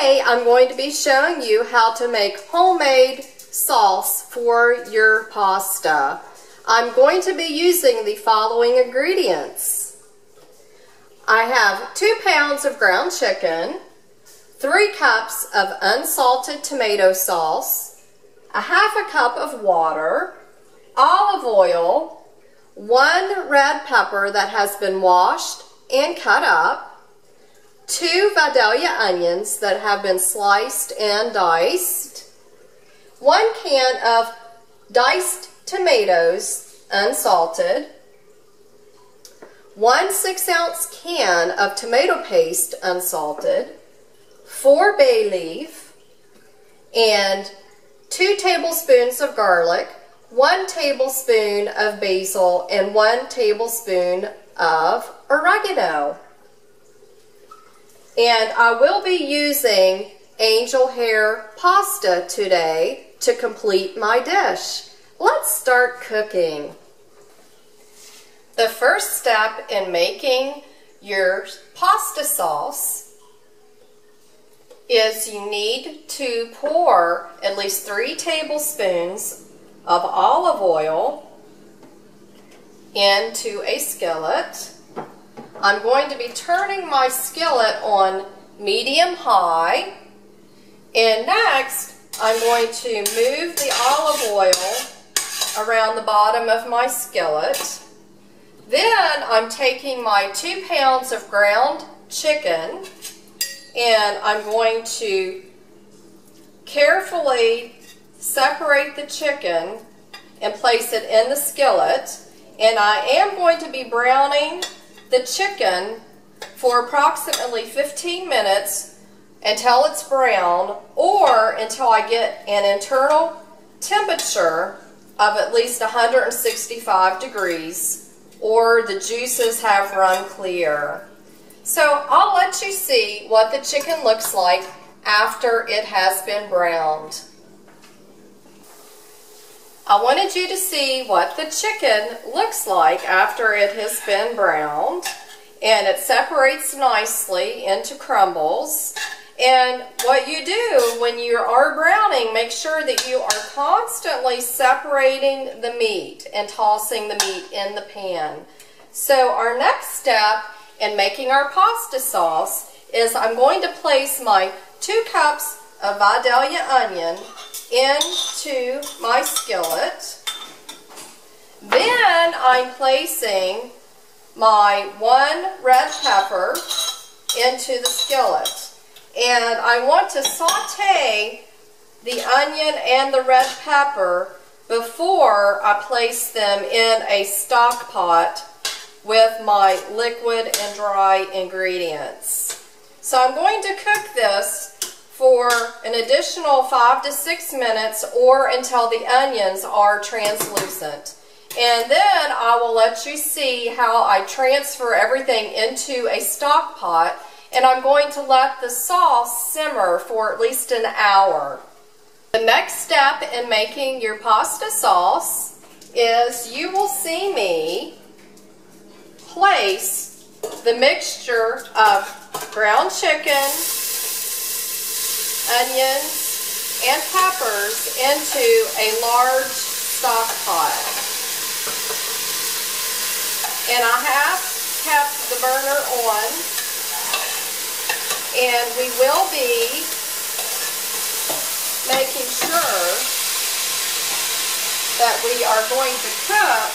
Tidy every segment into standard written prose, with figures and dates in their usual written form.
Today I'm going to be showing you how to make homemade sauce for your pasta. I'm going to be using the following ingredients. I have 2 pounds of ground chicken, 3 cups of unsalted tomato sauce, a half a cup of water, olive oil, 1 red pepper that has been washed and cut up, 2 Vidalia onions that have been sliced and diced, 1 can of diced tomatoes, unsalted, 1 6-ounce can of tomato paste, unsalted, 4 bay leaf, and 2 tablespoons of garlic, 1 tablespoon of basil, and 1 tablespoon of oregano. And I will be using angel hair pasta today to complete my dish. Let's start cooking. The first step in making your pasta sauce is you need to pour at least 3 tablespoons of olive oil into a skillet. I'm going to be turning my skillet on medium-high, and next I'm going to move the olive oil around the bottom of my skillet. Then I'm taking my 2 pounds of ground chicken and I'm going to carefully separate the chicken and place it in the skillet, and I am going to be browning the chicken for approximately 15 minutes until it's brown, or until I get an internal temperature of at least 165 degrees or the juices have run clear. So I'll let you see what the chicken looks like after it has been browned. I wanted you to see what the chicken looks like after it has been browned, and it separates nicely into crumbles. And what you do when you are browning, make sure that you are constantly separating the meat and tossing the meat in the pan. So our next step in making our pasta sauce is I'm going to place my 2 cups of Vidalia onion into my skillet. Then I'm placing my 1 red pepper into the skillet. And I want to saute the onion and the red pepper before I place them in a stock pot with my liquid and dry ingredients. So I'm going to cook this for an additional 5 to 6 minutes, or until the onions are translucent. And then I will let you see how I transfer everything into a stock pot, and I'm going to let the sauce simmer for at least an hour. The next step in making your pasta sauce is you will see me place the mixture of ground chicken, onions, and peppers into a large stock pot. And I have kept the burner on, and we will be making sure that we are going to cook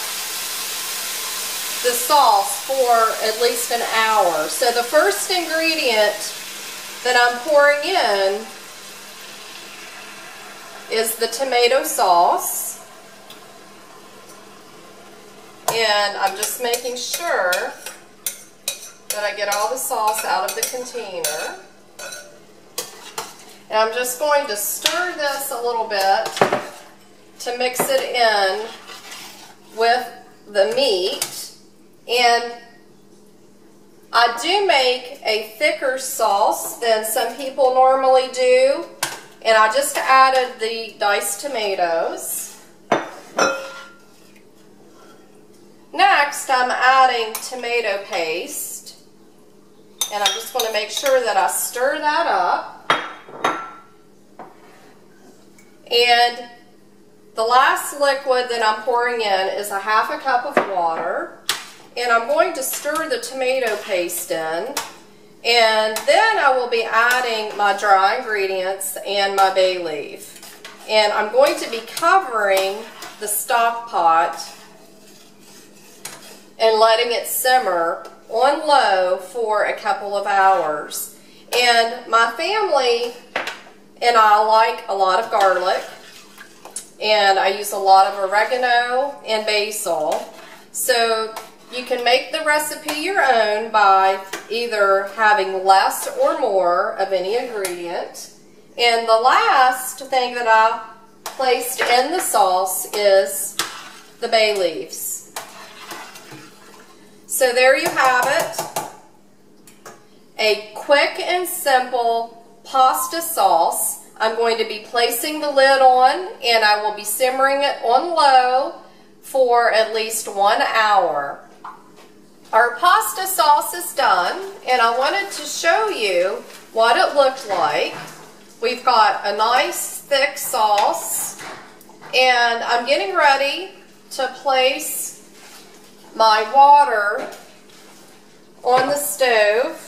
the sauce for at least an hour. So the first ingredient that I'm pouring in is the tomato sauce, and I'm just making sure that I get all the sauce out of the container. And I'm just going to stir this a little bit to mix it in with the meat. And I do make a thicker sauce than some people normally do, and I just added the diced tomatoes. Next, I'm adding tomato paste, and I'm just going to make sure that I stir that up. The last liquid that I'm pouring in is a half a cup of water, and I'm going to stir the tomato paste in, and then I will be adding my dry ingredients and my bay leaf. And I'm going to be covering the stock pot and letting it simmer on low for a couple of hours. And my family and I like a lot of garlic, and I use a lot of oregano and basil. So you can make the recipe your own by either having less or more of any ingredient. And the last thing that I placed in the sauce is the bay leaves. So there you have it. A quick and simple pasta sauce. I'm going to be placing the lid on, and I will be simmering it on low for at least 1 hour. Our pasta sauce is done, and I wanted to show you what it looked like. We've got a nice thick sauce, and I'm getting ready to place my water on the stove,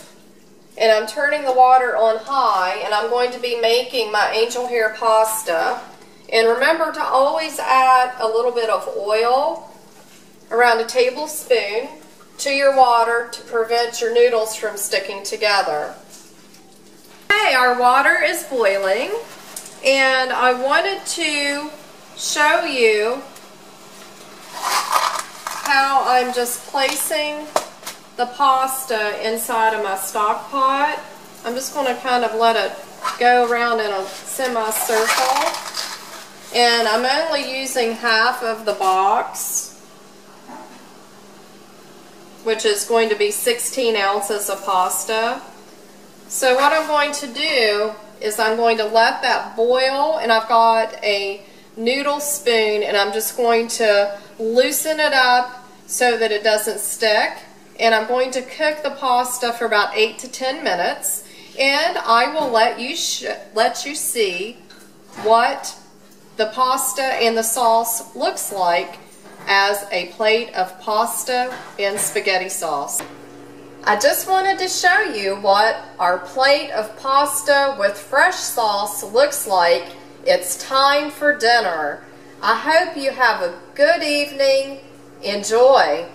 and I'm turning the water on high, and I'm going to be making my angel hair pasta. And remember to always add a little bit of oil, around a tablespoon, to your water to prevent your noodles from sticking together. Okay, our water is boiling, and I wanted to show you how I'm just placing the pasta inside of my stock pot. I'm just going to kind of let it go around in a semicircle, and I'm only using half of the box, which is going to be 16 ounces of pasta. So what I'm going to do is I'm going to let that boil, and I've got a noodle spoon, and I'm just going to loosen it up so that it doesn't stick. And I'm going to cook the pasta for about 8 to 10 minutes, and I will let you see what the pasta and the sauce looks like as a plate of pasta and spaghetti sauce. I just wanted to show you what our plate of pasta with fresh sauce looks like. It's time for dinner. I hope you have a good evening. Enjoy.